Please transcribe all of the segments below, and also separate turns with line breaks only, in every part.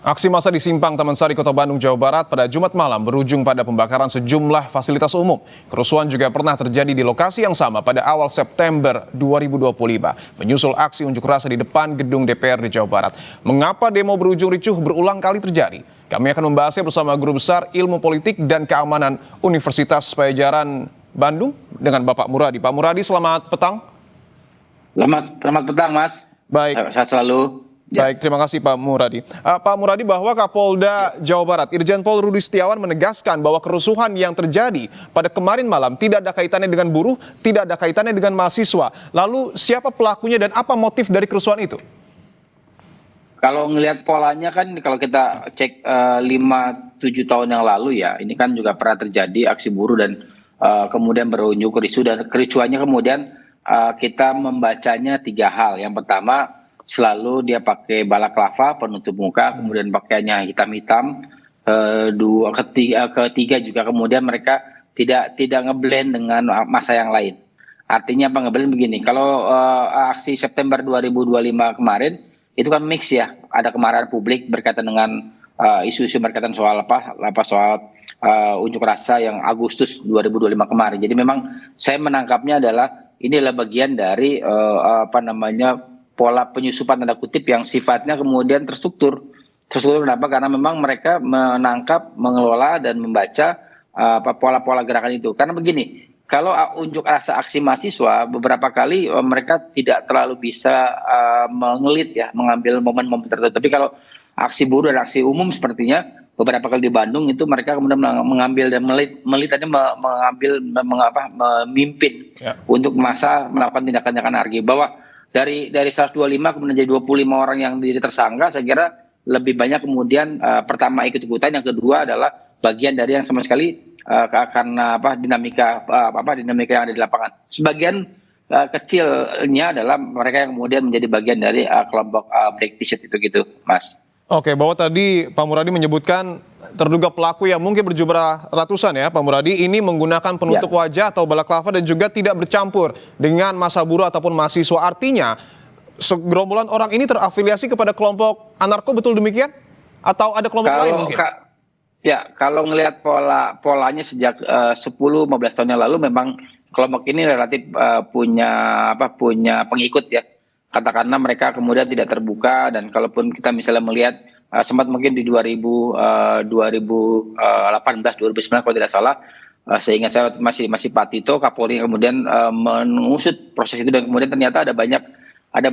Aksi massa di Simpang Taman Sari, Kota Bandung, Jawa Barat pada Jumat malam berujung pada pembakaran sejumlah fasilitas umum. Kerusuhan juga pernah terjadi di lokasi yang sama pada awal September 2025, menyusul aksi unjuk rasa di depan gedung DPR di Jawa Barat. Mengapa demo berujung ricuh berulang kali terjadi? Kami akan membahasnya bersama Guru Besar Ilmu Politik dan Keamanan Universitas Padjadjaran Bandung dengan Bapak Muradi. Pak Muradi, selamat petang.
Selamat petang, Mas.
Baik.
Sehat selalu.
Baik, terima kasih Pak Muradi. Pak Muradi, bahwa Kapolda Jawa Barat, Irjen Pol Rudi Setiawan menegaskan bahwa kerusuhan yang terjadi pada kemarin malam tidak ada kaitannya dengan buruh, tidak ada kaitannya dengan mahasiswa. Lalu siapa pelakunya dan apa motif dari kerusuhan itu?
Kalau ngelihat polanya kan, kalau kita cek 5-7 tahun yang lalu ya, ini kan juga pernah terjadi aksi buruh dan kemudian berujung kericuh, dan kericuannya kemudian kita membacanya 3 hal. Yang pertama, selalu dia pakai balaklava penutup muka, kemudian pakaiannya hitam-hitam. Ketiga juga kemudian mereka tidak ngeblend dengan masa yang lain. Artinya apa ngeblend begini? Kalau aksi September 2025 kemarin itu kan mix ya, ada kemarahan publik berkaitan dengan isu-isu berkaitan soal soal unjuk rasa yang Agustus 2025 kemarin. Jadi memang saya menangkapnya adalah ini adalah bagian dari pola penyusupan tanda kutip yang sifatnya kemudian terstruktur. Terstruktur kenapa? Karena memang mereka menangkap, mengelola, dan membaca pola-pola gerakan itu. Karena begini, kalau unjuk rasa aksi mahasiswa, beberapa kali mereka tidak terlalu bisa mengelit ya, mengambil momen-momen tertentu. Tapi kalau aksi buruh dan aksi umum sepertinya, beberapa kali di Bandung itu mereka kemudian mengambil dan memimpin ya, untuk masa melakukan tindakan-tindakan anarki. Bahwa dari 125 kemudian jadi 25 orang yang jadi tersangka, saya kira lebih banyak kemudian pertama ikut-ikutan, yang kedua adalah bagian dari yang sama sekali karena dinamika yang ada di lapangan. Sebagian kecilnya adalah mereka yang kemudian menjadi bagian dari kelompok Black T-shirt itu gitu, Mas.
Oke, bahwa tadi Pak Muradi menyebutkan terduga pelaku yang mungkin berjumlah ratusan ya Pak Muradi, ini menggunakan penutup wajah atau balaklava dan juga tidak bercampur dengan massa buruh ataupun mahasiswa. Artinya segerombolan orang ini terafiliasi kepada kelompok anarko, betul demikian? Atau ada kelompok lain mungkin?
Ya, kalau ngelihat polanya sejak 10-15 tahun yang lalu, memang kelompok ini relatif punya pengikut ya. Katakanlah mereka kemudian tidak terbuka, dan kalaupun kita misalnya melihat sempat mungkin di 2018, 2019 kalau tidak salah, seingat saya masih Pak Tito Kapolri kemudian mengusut proses itu, dan kemudian ternyata ada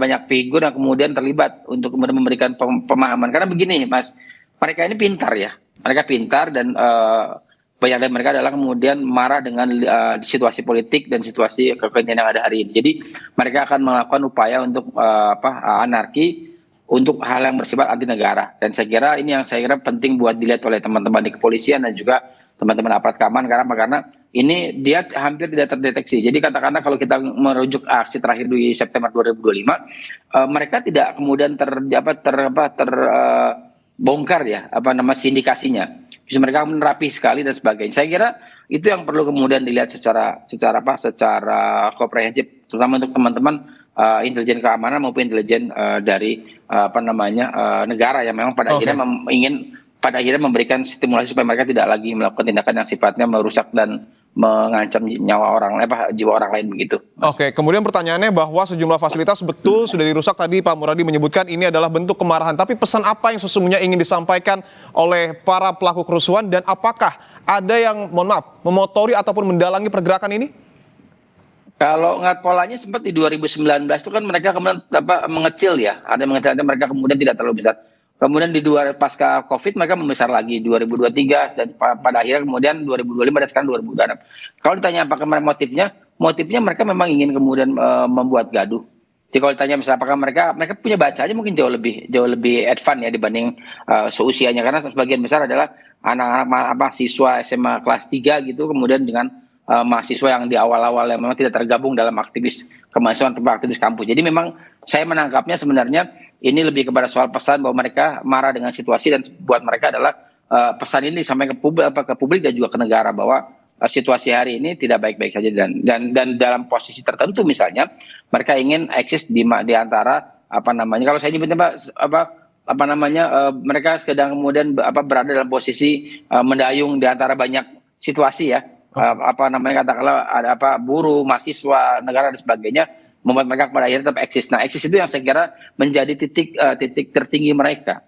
banyak figur yang kemudian terlibat untuk kemudian memberikan pemahaman. Karena begini, Mas, mereka ini pintar ya, mereka pintar, dan banyak dari mereka adalah kemudian marah dengan situasi politik dan situasi kekinian yang ada hari ini. Jadi mereka akan melakukan upaya untuk anarki untuk hal yang bersifat anti negara. Dan saya kira ini yang penting buat dilihat oleh teman-teman di kepolisian dan juga teman-teman aparat keamanan. Karena ini dia hampir tidak terdeteksi. Jadi katakanlah kalau kita merujuk aksi terakhir di September 2025, mereka tidak kemudian terbongkar ya sindikasinya. Bisa mereka menerapi sekali dan sebagainya. Saya kira itu yang perlu kemudian dilihat secara komprehensif, terutama untuk teman-teman intelijen keamanan maupun intelijen dari negara yang memang pada akhirnya memberikan stimulasi supaya mereka tidak lagi melakukan tindakan yang sifatnya merusak dan mengancam jiwa orang lain begitu.
Oke, kemudian pertanyaannya bahwa sejumlah fasilitas betul sudah dirusak. Tadi Pak Muradi menyebutkan ini adalah bentuk kemarahan. Tapi pesan apa yang sesungguhnya ingin disampaikan oleh para pelaku kerusuhan, dan apakah ada yang, memotori ataupun mendalangi pergerakan ini?
Kalau nggak polanya sempat di 2019 itu kan mereka kemudian mengecil ya. Ada yang mengecil, mereka kemudian tidak terlalu besar. Kemudian pasca COVID mereka membesar lagi 2023, dan pada akhirnya kemudian 2025 dan sekarang 2026. Kalau ditanya apakah motifnya mereka memang ingin kemudian membuat gaduh. Jadi kalau ditanya misalnya apakah mereka punya bacanya mungkin jauh lebih advance ya dibanding seusianya, karena sebagian besar adalah anak-anak siswa SMA kelas 3 gitu, kemudian dengan mahasiswa yang di awal-awal yang memang tidak tergabung dalam aktivis kemahasiswaan atau aktivis kampus. Jadi memang saya menangkapnya sebenarnya ini lebih kepada soal pesan bahwa mereka marah dengan situasi, dan buat mereka adalah pesan ini disampaikan ke publik dan juga ke negara bahwa situasi hari ini tidak baik-baik saja, dan dalam posisi tertentu misalnya mereka ingin eksis di antara kalau saya nyebutnya mereka sedang kemudian berada dalam posisi mendayung di antara banyak situasi ya. Katakanlah ada buruh, mahasiswa, negara dan sebagainya, membuat mereka pada akhirnya tetap eksis. Nah, eksis itu yang saya kira menjadi titik tertinggi mereka.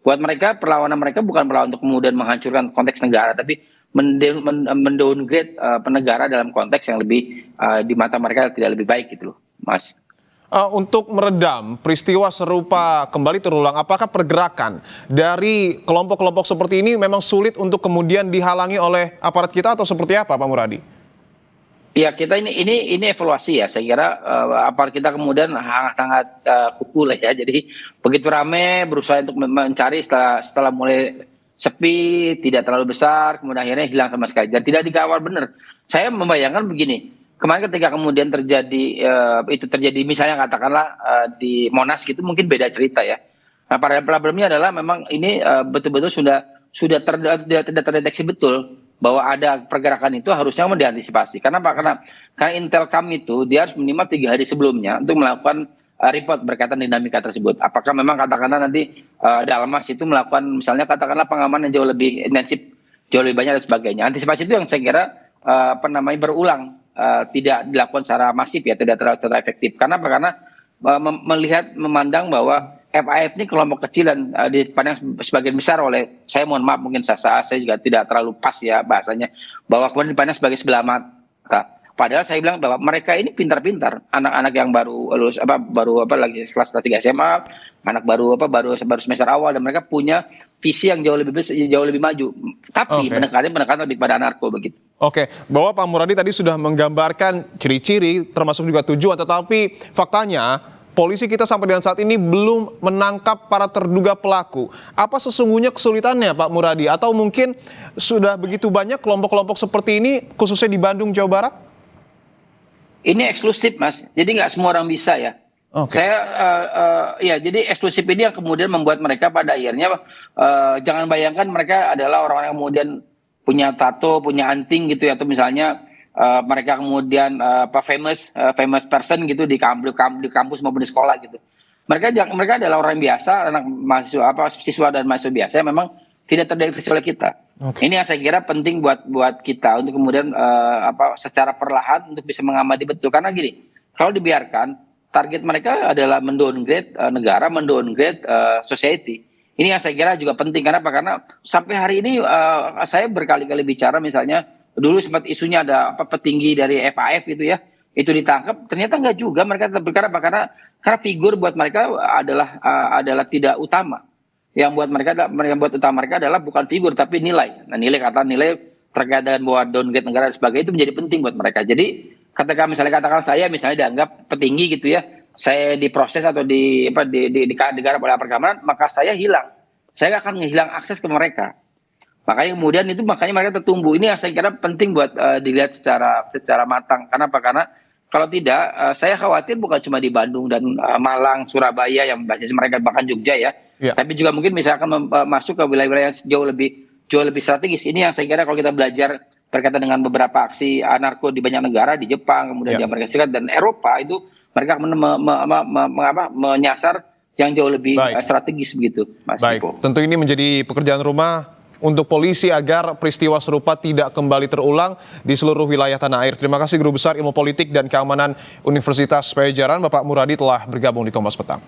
Buat mereka, perlawanan mereka bukan perlawanan untuk kemudian menghancurkan konteks negara, tapi mendowngrade negara dalam konteks yang lebih di mata mereka tidak lebih baik gitu loh, Mas.
Untuk meredam peristiwa serupa kembali terulang, apakah pergerakan dari kelompok-kelompok seperti ini memang sulit untuk kemudian dihalangi oleh aparat kita atau seperti apa, Pak Muradi?
Ya, kita ini evaluasi ya. Saya kira aparat kita kemudian sangat kuku lah ya. Jadi begitu rame berusaha untuk mencari setelah mulai sepi, tidak terlalu besar, kemudian akhirnya hilang sama sekali dan tidak dikawal benar. Saya membayangkan begini. Kemarin ketika kemudian terjadi misalnya katakanlah di Monas gitu mungkin beda cerita ya. Nah, problemnya adalah memang ini betul-betul sudah tidak terdeteksi betul bahwa ada pergerakan itu harusnya diantisipasi. Karena intel kami itu dia harus minimal 3 hari sebelumnya untuk melakukan report berkaitan dinamika tersebut. Apakah memang katakanlah nanti Dalmas itu melakukan misalnya katakanlah pengamanan yang jauh lebih intensif, jauh lebih banyak dan sebagainya. Antisipasi itu yang saya kira berulang. Tidak dilakukan secara masif ya, tidak terlalu efektif. Karena memandang bahwa FAF ini kelompok kecil dan dipandang sebagian besar oleh, saya mohon maaf mungkin saya juga tidak terlalu pas ya bahasanya, bahwa kemudian dipandang sebagai sebelah mata. Padahal saya bilang bahwa mereka ini pintar-pintar, anak-anak yang baru lulus lagi kelas 3 SMA, anak baru semester awal, dan mereka punya visi yang jauh lebih maju. Tapi pendekatan lebih pada narko begitu.
Oke, bahwa Pak Muradi tadi sudah menggambarkan ciri-ciri termasuk juga tujuan, tetapi faktanya polisi kita sampai dengan saat ini belum menangkap para terduga pelaku. Apa sesungguhnya kesulitannya, Pak Muradi? Atau mungkin sudah begitu banyak kelompok-kelompok seperti ini khususnya di Bandung, Jawa Barat?
Ini eksklusif, Mas. Jadi nggak semua orang bisa ya. Okay. Jadi eksklusif ini yang kemudian membuat mereka pada akhirnya jangan bayangkan mereka adalah orang-orang yang kemudian punya tato, punya anting gitu ya, atau misalnya mereka kemudian famous person gitu di kampus maupun di sekolah gitu. Mereka adalah orang biasa, anak mahasiswa siswa dan mahasiswa biasa yang memang tidak terdeteksi oleh kita. Okay. Ini yang saya kira penting buat kita untuk kemudian secara perlahan untuk bisa mengamati betul, karena gini, kalau dibiarkan target mereka adalah mendowngrade negara, mendowngrade society. Ini yang saya kira juga penting. Karena sampai hari ini saya berkali-kali bicara, misalnya dulu sempat isunya ada petinggi dari FAF gitu ya, itu ditangkap, ternyata enggak juga, mereka tetap berkara karena figur buat mereka adalah tidak utama. Yang buat utama mereka adalah bukan figur tapi nilai. Nah, nilai terkait dengan bahwa downgrade negara dan sebagainya itu menjadi penting buat mereka. Jadi katakan saya misalnya dianggap petinggi gitu ya, saya diproses atau digarap oleh aparat keamanan, maka saya hilang. Saya akan menghilang akses ke mereka. Makanya mereka tertumbuh. Ini yang saya kira penting buat dilihat secara matang. Karena kalau tidak, saya khawatir bukan cuma di Bandung dan Malang, Surabaya yang basis mereka, bahkan Jogja ya. Tapi juga mungkin misalkan masuk ke wilayah-wilayah yang jauh lebih strategis. Ini yang saya kira kalau kita belajar berkaitan dengan beberapa aksi narko di banyak negara, di Jepang, kemudian di Amerika Serikat dan Eropa, itu mereka menyasar yang jauh lebih strategis begitu, Mas Niko.
Tentu ini menjadi pekerjaan rumah untuk polisi agar peristiwa serupa tidak kembali terulang di seluruh wilayah tanah air. Terima kasih Guru Besar Ilmu Politik dan Keamanan Universitas Padjadjaran, Bapak Muradi, telah bergabung di Kompas Petang.